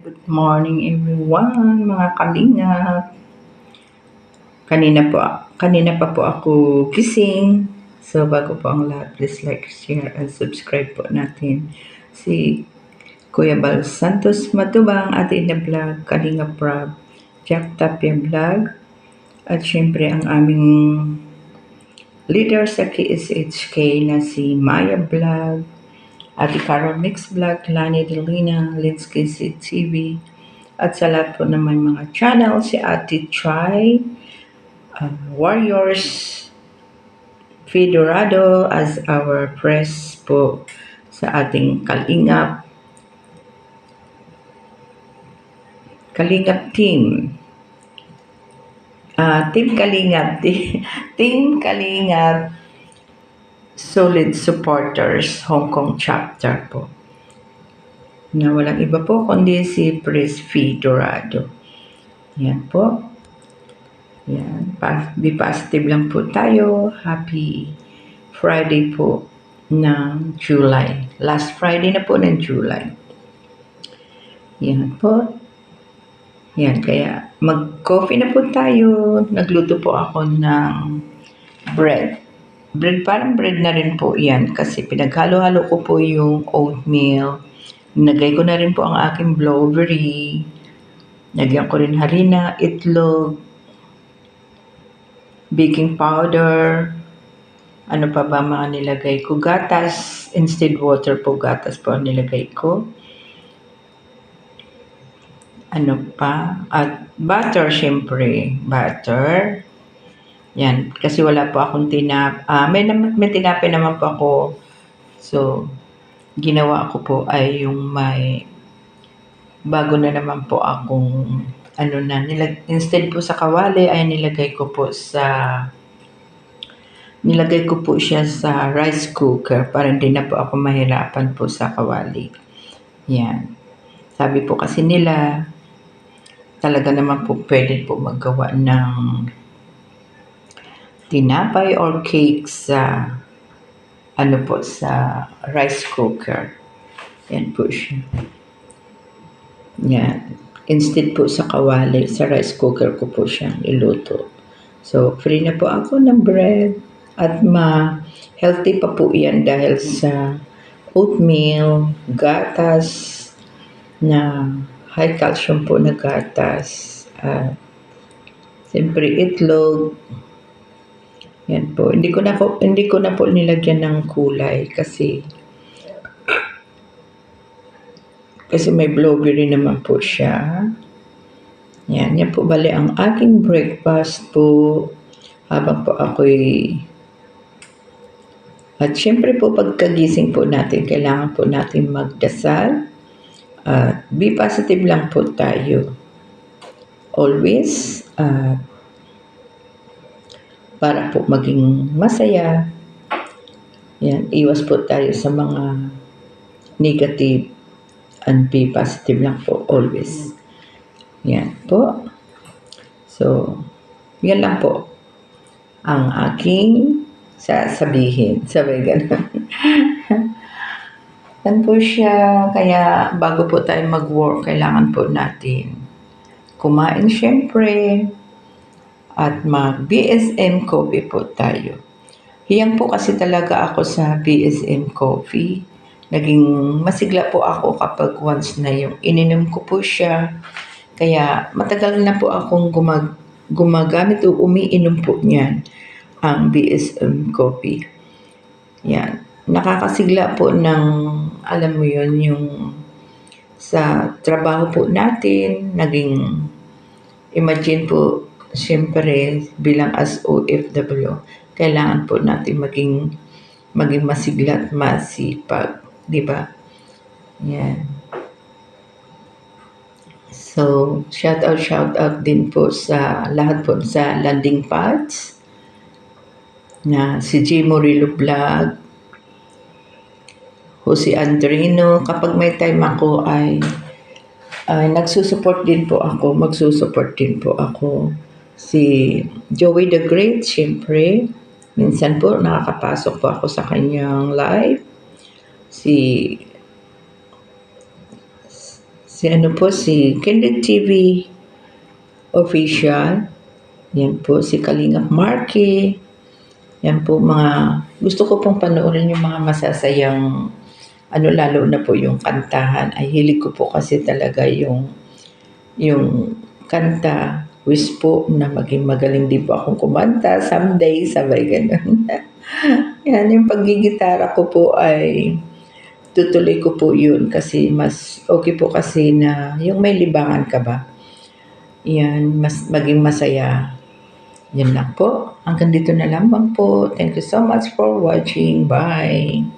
Good morning everyone, mga kalingap. Kanina pa po ako gising. So bago po ang lahat, please like, share, and subscribe po natin si Kuya Bal Santos Matubang, atin na vlog, Kalingap Rob, Jack Tapia Vlog, at syempre ang aming leader sa KSHK na si Maya Vlog, Ate Carol Mix Vlog, Lani Delina, Linsky TV, at sa lahat po ng may mga channel, si Ate Try, Warriors, Fedorado as our press po sa ating Kalingap team. Team Kalingap, Team Kalingap, solid supporters, Hong Kong chapter po. Na walang iba po kundi si Pres Fedorado. Yan po. Yan. Be positive lang po tayo. Happy Friday po ng July. Last Friday na po ng July. Yan po. Yan. Kaya mag-coffee na po tayo. Nagluto po ako ng bread. Parang bread na rin po yan. Kasi pinaghalo-halo ko po yung oatmeal. Nagay ko na rin po ang aking blueberry. Nagyan ko rin harina, itlog, baking powder, ano pa ba mga nilagay ko, gatas, instead water po, gatas po ang nilagay ko. Ano pa, at butter syempre, butter. Yan, kasi wala po akong may tinapay naman po ako. So, ginawa ko po ay yung may bago na naman po akong instead po sa kawali ay nilagay ko po siya sa rice cooker para hindi na po ako mahirapan po sa kawali. Yan. Sabi po kasi nila talaga naman po pwede po maggawa ng tinapay or cake sa sa rice cooker. Yan po siya. Yan. Instead po sa kawali, sa rice cooker ko po siyang iluto. So, free na po ako ng bread at healthy pa po yan dahil sa oatmeal, gatas na high calcium po na gatas. Siyempre itlog. Yan po. Hindi ko na po nilagyan ng kulay kasi may blueberry naman po siya. Yan po bali ang aking breakfast po habang po ako'y at syempre po pagkagising po natin, kailangan po natin magdasal at be positive lang po tayo. Always para po maging masaya. Yan, iwas po tayo sa mga negative and be positive lang po always. Yan po. So, yan lang po ang aking sasabihin. Sabi ganun. Yan po siya. Kaya bago po tayo mag-work, kailangan po natin kumain syempre at mag-BSM coffee po tayo. Hiyang po kasi talaga ako sa BSM coffee. Naging masigla po ako kapag once na yung ininom ko po siya. Kaya matagal na po akong gumagamit o umiinom po niyan ang BSM coffee. Yan. Nakakasigla po ng, alam mo yun, yung sa trabaho po natin, imagine po, siyempre bilang as OFW, kailangan po natin maging masigla at masipag. Diba? Yan. So, shout out din po sa lahat po sa landing pads na si G. Murillo Vlog, Jose Andrino. Kapag may time ako ay magsusupport din po ako. Si Joey the Great, syempre. Minsan po nakakapasok po ako sa kanyang live. si Kindred TV Official. Yan po si Kalingap Marky. Yan po mga gusto ko pong panoorin yung mga masasayang lalo na po yung kantahan. Ay hilig ko po kasi talaga yung kanta. Wish po na maging magaling din po akong kumanta someday, sabay ganun. Yan, yung paggigitara ko po ay tutuloy ko po yun kasi mas okay po kasi na yung may libangan ka ba. Yan, mas maging masaya. Yan lang po. Hanggang dito na lamang po. Thank you so much for watching. Bye!